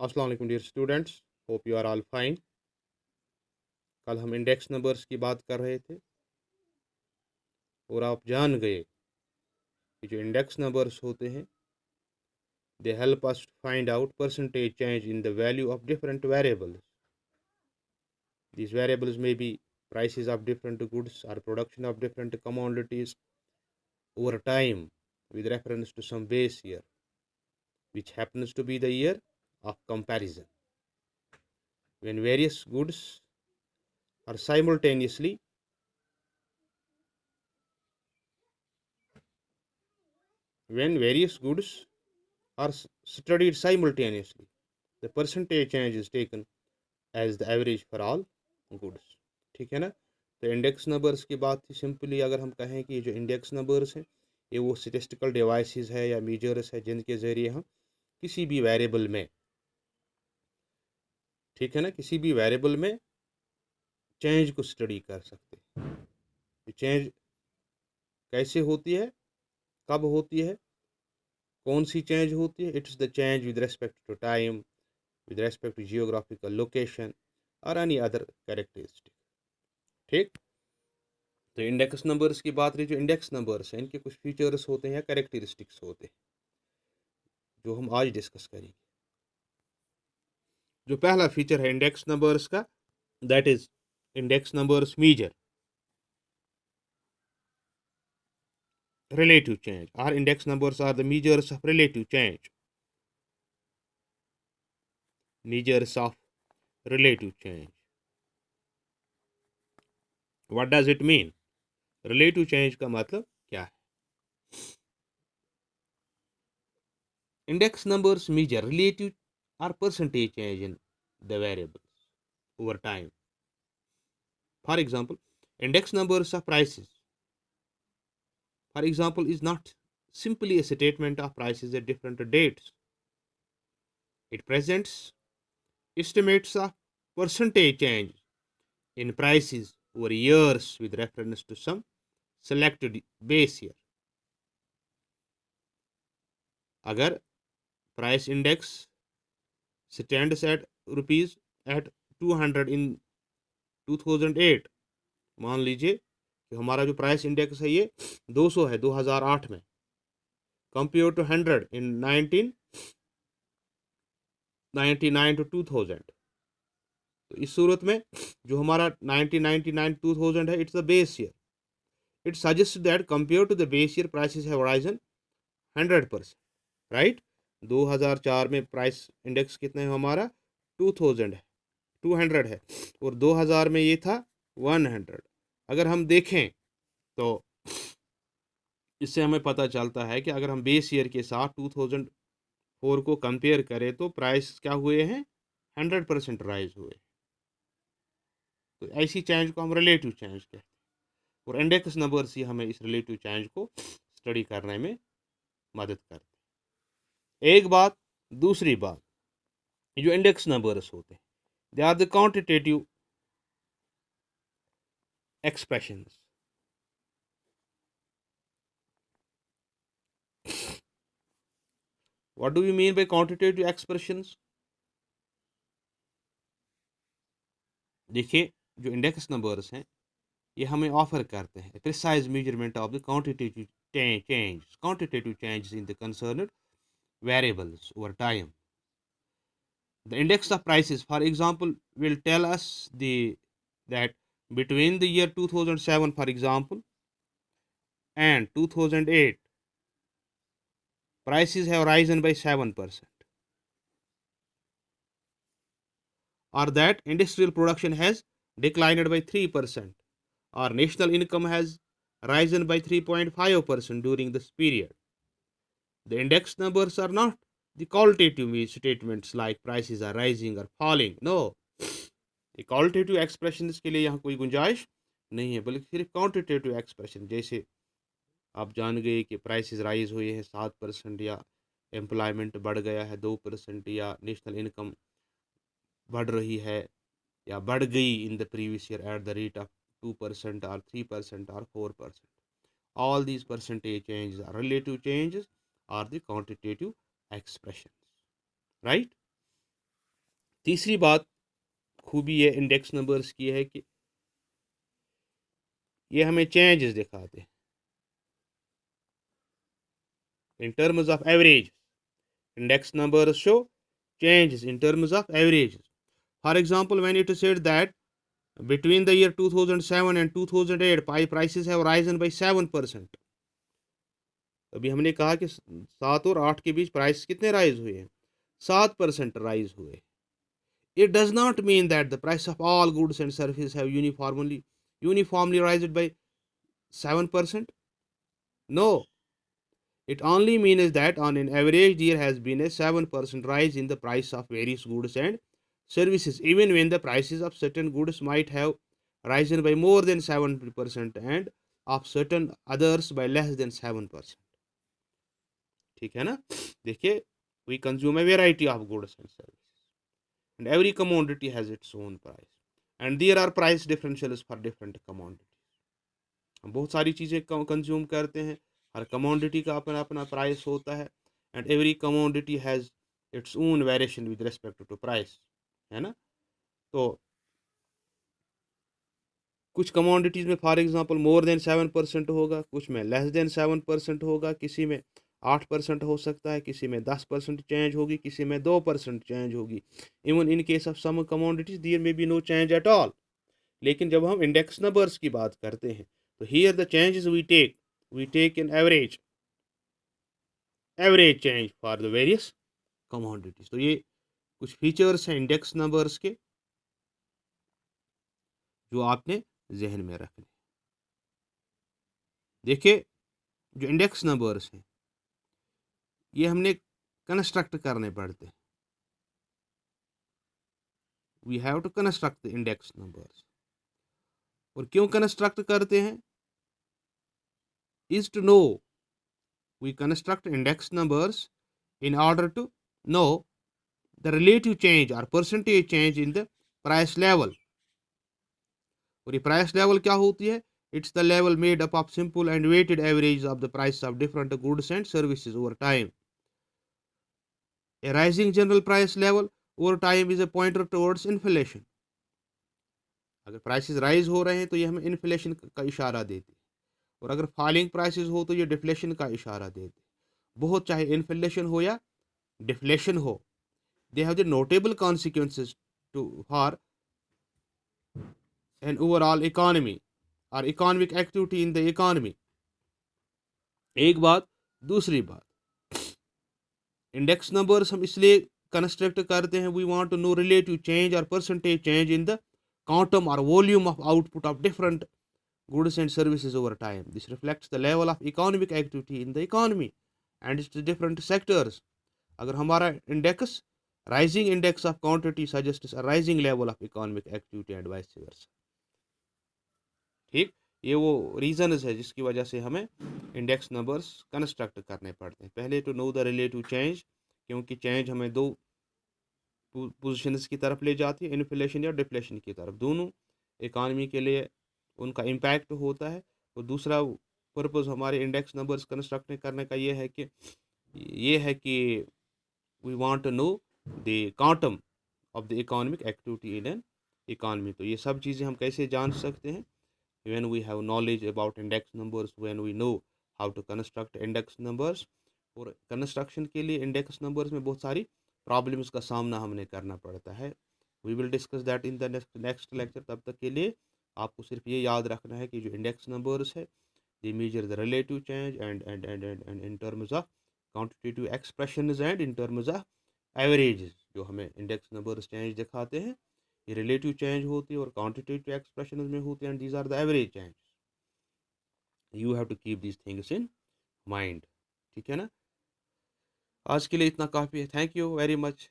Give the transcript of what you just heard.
अस्सलाम वालेकुम dear students, hope you are all fine. कल हम इंडेक्स नंबर्स की बात कर रहे थे और आप जान गए कि जो इंडेक्स नंबर्स होते हैं they help us to find out percentage change in the value of different variables. These variables may be prices of different goods or production of different commodities over time with reference to some base year, which happens to be the year of comparison. When various goods are simultaneously when various goods are studied simultaneously, the percentage change is taken as the average for all goods। ठीक है ना। तो index numbers की बात थी। Simply अगर हम कहें कि ये जो इंडेक्स नंबर्स हैं ये वो स्टेटिस्टिकल डिवाइसेस है या मीजर्स है जिनके ज़रिए हम किसी भी वेरिएबल में, ठीक है ना, किसी भी वेरिएबल में चेंज को स्टडी कर सकते हैं। ये चेंज कैसे होती है, कब होती है, कौन सी चेंज होती है? It's the change with respect to time, with respect to geographical location or any other characteristic। ठीक। तो इंडेक्स नंबर्स की बात रही। जो इंडेक्स नंबर्स हैं इनके कुछ फीचर्स होते हैं या कैरेक्टरिस्टिक्स होते हैं जो हम आज डिस्कस करेंगे। जो पहला फीचर है इंडेक्स नंबर्स का, that is index numbers measure relative change। Our index numbers are the measures of relative change, measures of relative change। What does it mean? relative change का मतलब क्या है? Index numbers measure relative or percentage change in the variables over time। For example, index numbers of prices, for example, is not simply a statement of prices at different dates. It presents estimates of percentage change in prices over years with reference to some selected base year। अगर price index stands at rupees at 200 in 2008, मान लीजिए कि हमारा जो price index है ये 200 है 2008 में, कंपेयर टू 100 इन 1999 टू 2000। तो इस सूरत में जो हमारा 1999 2000 है, it's the base year. It suggest that compare to the base year prices have risen 100%, right. 2004 में प्राइस इंडेक्स कितना है हमारा 2000 है, 200 है, और 2000 में ये था 100। अगर हम देखें तो इससे हमें पता चलता है कि अगर हम बेस ईयर के साथ 2004 को कंपेयर करें तो प्राइस क्या हुए हैं, 100% राइज हुए। तो ऐसी चेंज को हम रिलेटिव चेंज कहते हैं, और इंडेक्स नंबर्स ही हमें इस रिलेटिव चेंज को स्टडी करने में मदद करते हैं। एक बात। दूसरी बात, जो इंडेक्स नंबर्स होते हैं they are the quantitative expressions. What do you mean by quantitative expressions? देखिए, जो इंडेक्स नंबर्स हैं ये हमें ऑफर करते हैं precise measurement of the quantitative change in the concerned variables over time। The index of prices, for example, will tell us that between the year 2007, for example, and 2008, prices have risen by 7%, or that industrial production has declined by 3%, or national income has risen by 3.5% during this period। The index numbers are not the qualitative statements like prices are rising or falling। No, qualitative expression के लिए यहाँ कोई गुंजाइश नहीं है, बल्कि सिर्फ quantitative expression. जैसे आप जान गए कि प्राइसेस राइज हुए हैं 7%, या एम्प्लॉयमेंट बढ़ गया है 2%, या नेशनल इनकम बढ़ रही है या बढ़ गई in the previous year at the rate of 2% और 3% और 4%। All these percentage changes are relative changes are the quantitative expression, right. तीसरी बात खूबी ये इंडेक्स नंबर्स की है कि ये हमें चेंजेस दिखाते हैं in terms of average. Index numbers show changes in terms of averages. For example, when it is said that between the year 2007 and 2008 pie prices have risen by 7%. अभी हमने कहा कि 7 और 8 के बीच प्राइस कितने राइज हुए हैं, 7% राइज हुए. It does not mean that the price of all goods and services have uniformly risen by 7%. No, it only means that on an average there has been a 7% rise in the price of various goods and services, even when the prices of certain goods might have risen by more than 7% and of certain others by less than 7%. ठीक है ना. देखिए, we consume a variety of goods and services and every commodity has its own price and there are price differentials for different commodities. हम बहुत सारी चीज़ें consume करते हैं, हर कमोडिटी का अपना अपना प्राइस होता है and every commodity has its own variation with respect to price, है ना. तो कुछ कमोडिटीज़ में फॉर एग्जांपल मोर देन 7% होगा, कुछ में लेस देन 7% होगा, किसी में 8% हो सकता है, किसी में 10% चेंज होगी, किसी में 2% चेंज होगी. Even in case of some commodities there may be no change at all. लेकिन जब हम इंडेक्स नंबर्स की बात करते हैं तो here the changes we take in average change for the various commodities. तो ये कुछ फीचर्स हैं इंडेक्स नंबर्स के जो आपने जहन में रखने. देखिए, जो इंडेक्स नंबर्स हैं ये हमने कंस्ट्रक्ट करने पड़ते हैं. We have to construct the index numbers. और क्यों कंस्ट्रक्ट करते हैं? Is to know. We construct index numbers in order to know the relative change or percentage change in the price level. और ये प्राइस लेवल क्या होती है? It's the level made up of simple and weighted average of the price of different goods and services over time. A rising general price level over time is a pointer towards inflation. अगर prices rise हो रहे हैं तो ये हमें inflation का इशारा देते हैं, और अगर फॉलिंग प्राइसेस हो तो ये डिफ्लेशन का इशारा देते हैं. बहुत चाहे इन्फ्लेशन हो या डिफ्लेशन हो, they have the notable consequences for an overall economy or economic activity in the economy. एक बात. दूसरी बात, इंडेक्स नंबर्स हम इसलिए कंस्ट्रक्ट करते हैं, we want to know relative change और percentage change in the quantum or volume of output of different goods and services over time. This reflects the level of economic activity in the economy and its different sectors. अगर हमारा index rising index of quantity suggest a rising level of economic activity and vice versa. ठीक, ये वो reasons है जिसकी वजह से हमें इंडेक्स नंबर्स कंस्ट्रक्ट करने पड़ते हैं. पहले to know the relative change, क्योंकि चेंज हमें दो पोजीशंस की तरफ ले जाती है, इन्फ्लेशन या डिफ्लेशन की तरफ. दोनों इकानमी के लिए उनका इम्पैक्ट होता है. और दूसरा पर्पज़ हमारे इंडेक्स नंबर्स कंस्ट्रक्ट करने का ये है कि we want to know the quantum of the economic activity in an economy. तो ये सब चीज़ें हम कैसे जान सकते हैं? When we have knowledge about index numbers, when we know how to construct index numbers. और कंस्ट्रक्शन के लिए इंडेक्स नंबर्स में बहुत सारी प्रॉब्लम्स का सामना हमने करना पड़ता है. We will discuss that in the next lecture. तब तक के लिए आपको सिर्फ ये याद रखना है कि जो इंडेक्स नंबर्स है, they measure the relative change and in terms of quantitative expressions and in terms of averages. जो हमें इंडेक्स नंबर्स चेंज दिखाते हैं ये रिलेटिव चेंज होती है और क्वांटिटेटिव एक्सप्रेशंस में होती है, and these are the average change. You have to keep these things in mind. ठीक है ना. आज के लिए इतना काफ़ी है. Thank you very much.